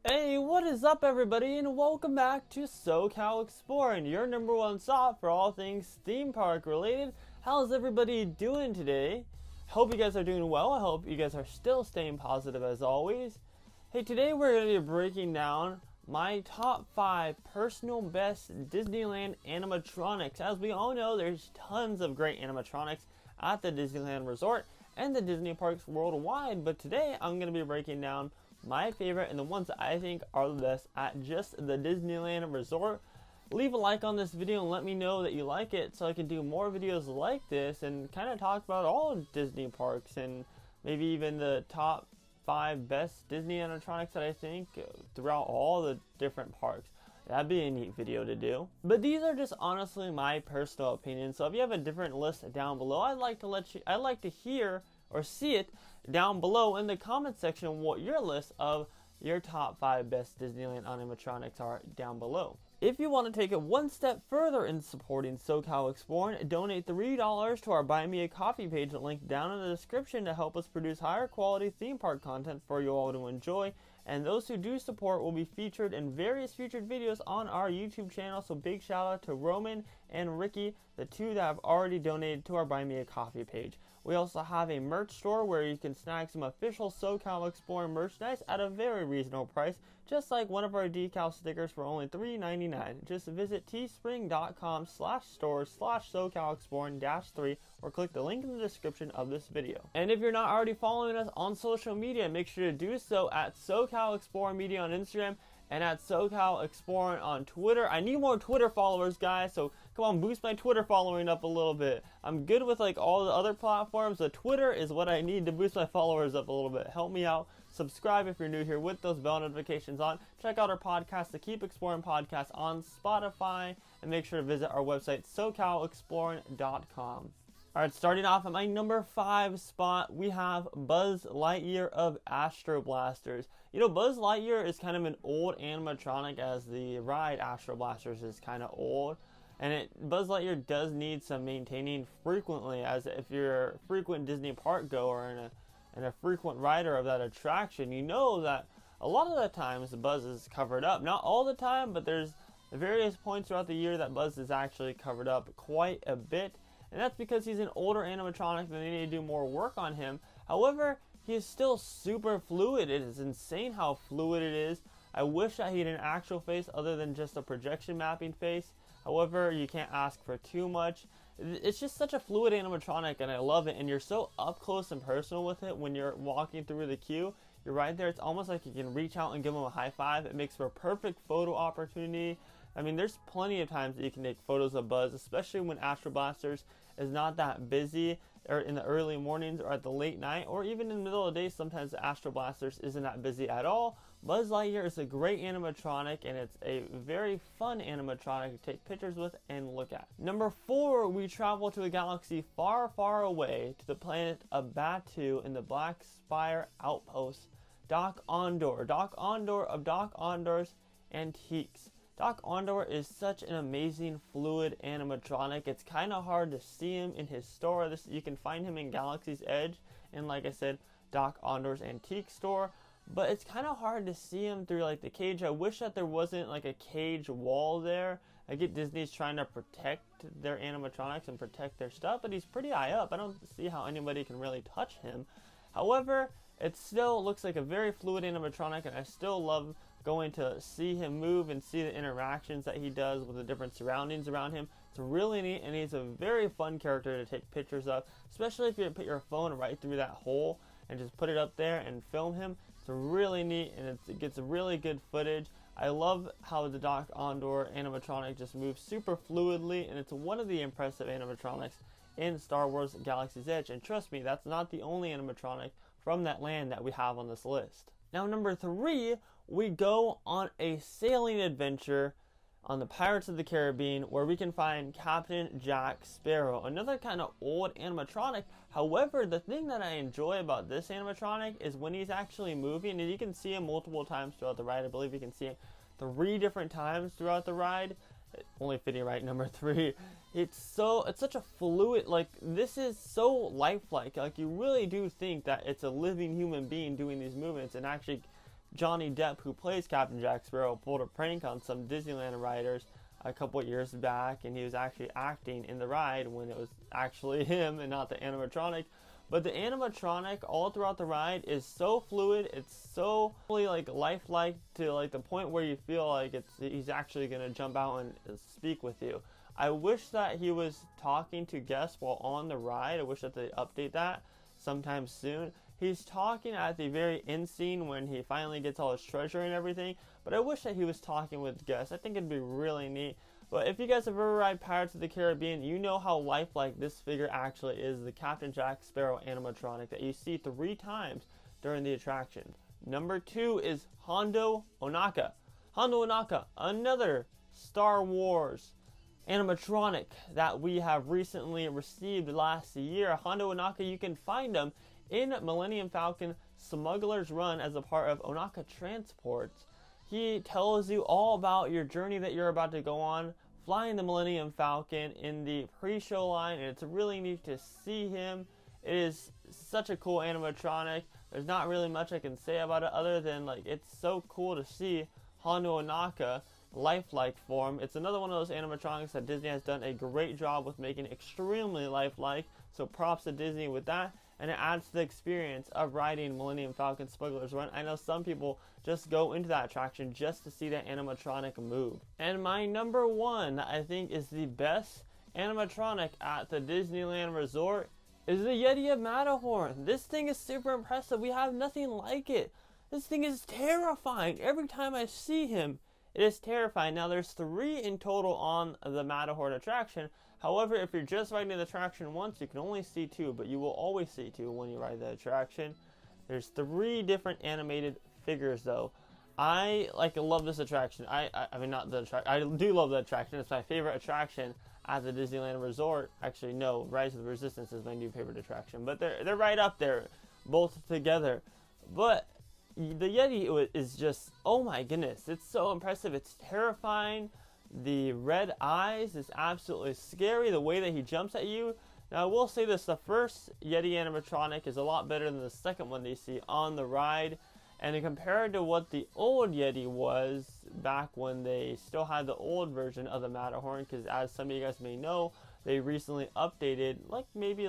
Hey, what is up everybody, and welcome back to SoCal Exploring, your #1 stop for all things theme park related. How's everybody doing today? Hope you guys are doing well. I hope you guys are still staying positive as always. Hey, today we're going to be breaking down my top 5 personal best Disneyland animatronics. As we all know, there's tons of great animatronics at the Disneyland Resort and the Disney parks worldwide, but today I'm going to be breaking down my favorite and the ones that I think are the best at just the Disneyland Resort. Leave a like on this video and let me know that you like it so I can do more videos like this and kind of talk about all Disney parks and maybe even the top 5 best Disney animatronics that I think throughout all the different parks. That'd be a neat video to do. But these are just honestly my personal opinions. So if you have a different list down below, I'd like to hear or see it down below in the comment section what your list of your top 5 best Disneyland animatronics are down below. If you want to take it one step further in supporting SoCal Exploring, donate $3 to our Buy Me a Coffee page linked down in the description to help us produce higher quality theme park content for you all to enjoy. And those who do support will be featured in various featured videos on our YouTube channel. So big shout out to Roman and Ricky, the two that have already donated to our Buy Me a Coffee page. We also have a merch store where you can snag some official SoCal Exploring merchandise at a very reasonable price, just like one of our decal stickers for only $3.99. Just visit teespring.com/stores/SoCalExploring-3 or click the link in the description of this video. And if you're not already following us on social media, make sure to do so at SoCal Exploring Media on Instagram and at SoCal Exploring on Twitter. I need more Twitter followers, guys, so come on, boost my Twitter following up a little bit. I'm good with like all the other platforms, but Twitter is what I need to boost my followers up a little bit. Help me out. Subscribe if you're new here with those bell notifications on. Check out our podcast, the Keep Exploring podcast, on Spotify, and make sure to visit our website, SoCalExploring.com. Alright, starting off at my number 5 spot, we have Buzz Lightyear of Astro Blasters. You know, Buzz Lightyear is kind of an old animatronic, as the ride Astro Blasters is kind of old. And Buzz Lightyear does need some maintaining frequently, as if you're a frequent Disney park goer and a frequent rider of that attraction, you know that a lot of the times Buzz is covered up. Not all the time, but there's various points throughout the year that Buzz is actually covered up quite a bit. And that's because he's an older animatronic and they need to do more work on him. However, he is still super fluid. It is insane how fluid it is. I wish that he had an actual face other than just a projection mapping face. However, you can't ask for too much. It's just such a fluid animatronic and I love it. And you're so up close and personal with it when you're walking through the queue. You're right there. It's almost like you can reach out and give him a high five. It makes for a perfect photo opportunity. I mean, there's plenty of times that you can take photos of Buzz, especially when Astro Blasters is not that busy, or in the early mornings or at the late night, or even in the middle of the day. Sometimes Astro Blasters isn't that busy at all. Buzz Lightyear is a great animatronic, and it's a very fun animatronic to take pictures with and look at. Number 4, we travel to a galaxy far, far away to the planet of Batu in the Black Spire Outpost. Doc Ondor. Doc Ondor of Doc Ondor's Antiques. Doc Ondor is such an amazing fluid animatronic. It's kind of hard to see him in his store. You can find him in Galaxy's Edge and, like I said, Doc Ondor's Antique Store. But it's kind of hard to see him through like the cage. I wish that there wasn't like a cage wall there. I get Disney's trying to protect their animatronics and protect their stuff, but he's pretty high up. I don't see how anybody can really touch him. However, it still looks like a very fluid animatronic, and I still love going to see him move and see the interactions that he does with the different surroundings around him. It's really neat, and he's a very fun character to take pictures of, especially if you put your phone right through that hole and just put it up there and film him. It's really neat, and it gets really good footage. I love how the Doc Ondor animatronic just moves super fluidly, and it's one of the impressive animatronics in Star Wars Galaxy's Edge. And trust me, that's not the only animatronic from that land that we have on this list. Now, number 3, we go on a sailing adventure on the Pirates of the Caribbean, where we can find Captain Jack Sparrow, another kind of old animatronic. However, the thing that I enjoy about this animatronic is when he's actually moving, and you can see him multiple times throughout the ride. I believe you can see him 3 different times throughout the ride. Only fitting right, number 3. It's such a fluid, like, this is so lifelike. Like, you really do think that it's a living human being doing these movements and actually Johnny Depp, who plays Captain Jack Sparrow, pulled a prank on some Disneyland riders a couple of years back, and he was actually acting in the ride when it was actually him and not the animatronic. But the animatronic all throughout the ride is so fluid, it's so really like lifelike to like the point where you feel like he's actually gonna jump out and speak with you. I wish that he was talking to guests while on the ride. I wish that they update that sometime soon. He's talking at the very end scene when he finally gets all his treasure and everything, but I wish that he was talking with guests. I think it'd be really neat. But if you guys have ever ride Pirates of the Caribbean, you know how lifelike this figure actually is, the Captain Jack Sparrow animatronic that you see 3 times during the attraction. Number 2 is Hondo Ohnaka. Hondo Ohnaka, another Star Wars animatronic that we have recently received last year. Hondo Ohnaka, you can find him in Millennium Falcon Smuggler's Run as a part of Ohnaka Transports. He tells you all about your journey that you're about to go on, flying the Millennium Falcon in the pre-show line, and it's really neat to see him. It is such a cool animatronic. There's not really much I can say about it other than like it's so cool to see Hondo Ohnaka lifelike form. It's another one of those animatronics that Disney has done a great job with making extremely lifelike, so props to Disney with that. And it adds to the experience of riding Millennium Falcon Smuggler's Run. I know some people just go into that attraction just to see that animatronic move. And my number 1, I think, is the best animatronic at the Disneyland Resort is the Yeti of Matterhorn. This thing is super impressive. We have nothing like it. This thing is terrifying. Every time I see him, it is terrifying. Now, there's 3 in total on the Matterhorn attraction. However, if you're just riding the attraction once, you can only see 2, but you will always see 2 when you ride the attraction. There's 3 different animated figures, though. I love this attraction. I mean, not the attraction. I do love the attraction. It's my favorite attraction at the Disneyland Resort. Actually, no, Rise of the Resistance is my new favorite attraction, but they're right up there, both together. But the Yeti is just, oh my goodness, it's so impressive. It's terrifying. The red eyes is absolutely scary, the way that he jumps at you. Now, I will say this, the first Yeti animatronic is a lot better than the second one they see on the ride. And compared to what the old Yeti was back when they still had the old version of the Matterhorn, because as some of you guys may know, they recently updated, maybe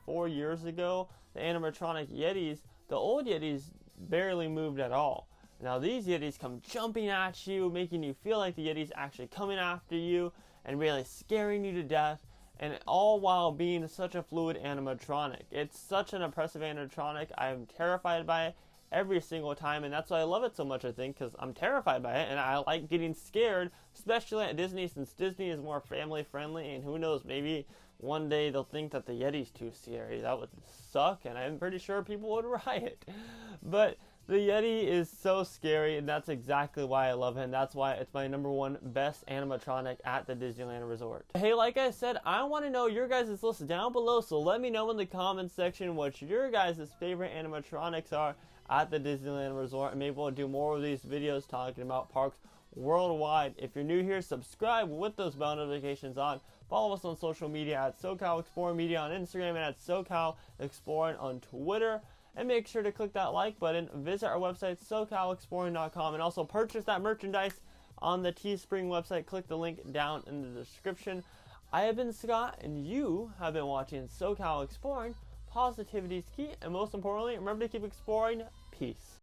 4 years ago, the animatronic Yetis. The old Yetis barely moved at all. Now these Yetis come jumping at you, making you feel like the Yeti's actually coming after you and really scaring you to death, and all while being such a fluid animatronic. It's such an impressive animatronic. I am terrified by it every single time, and that's why I love it so much, I think, because I'm terrified by it, and I like getting scared, especially at Disney, since Disney is more family friendly, and who knows, maybe one day they'll think that the Yeti's too scary. That would suck, and I'm pretty sure people would riot. But the Yeti is so scary, and that's exactly why I love him. That's why it's my number 1 best animatronic at the Disneyland Resort. Hey, like I said, I want to know your guys' list down below, so let me know in the comments section what your guys' favorite animatronics are at the Disneyland Resort, and maybe we'll do more of these videos talking about parks worldwide. If you're new here, subscribe with those bell notifications on. Follow us on social media at SoCal Exploring Media on Instagram and at SoCal Exploring on Twitter. And make sure to click that like button, visit our website, SoCalExploring.com, and also purchase that merchandise on the Teespring website. Click the link down in the description. I have been Scott, and you have been watching SoCal Exploring. Positivity's key, and most importantly, remember to keep exploring. Peace.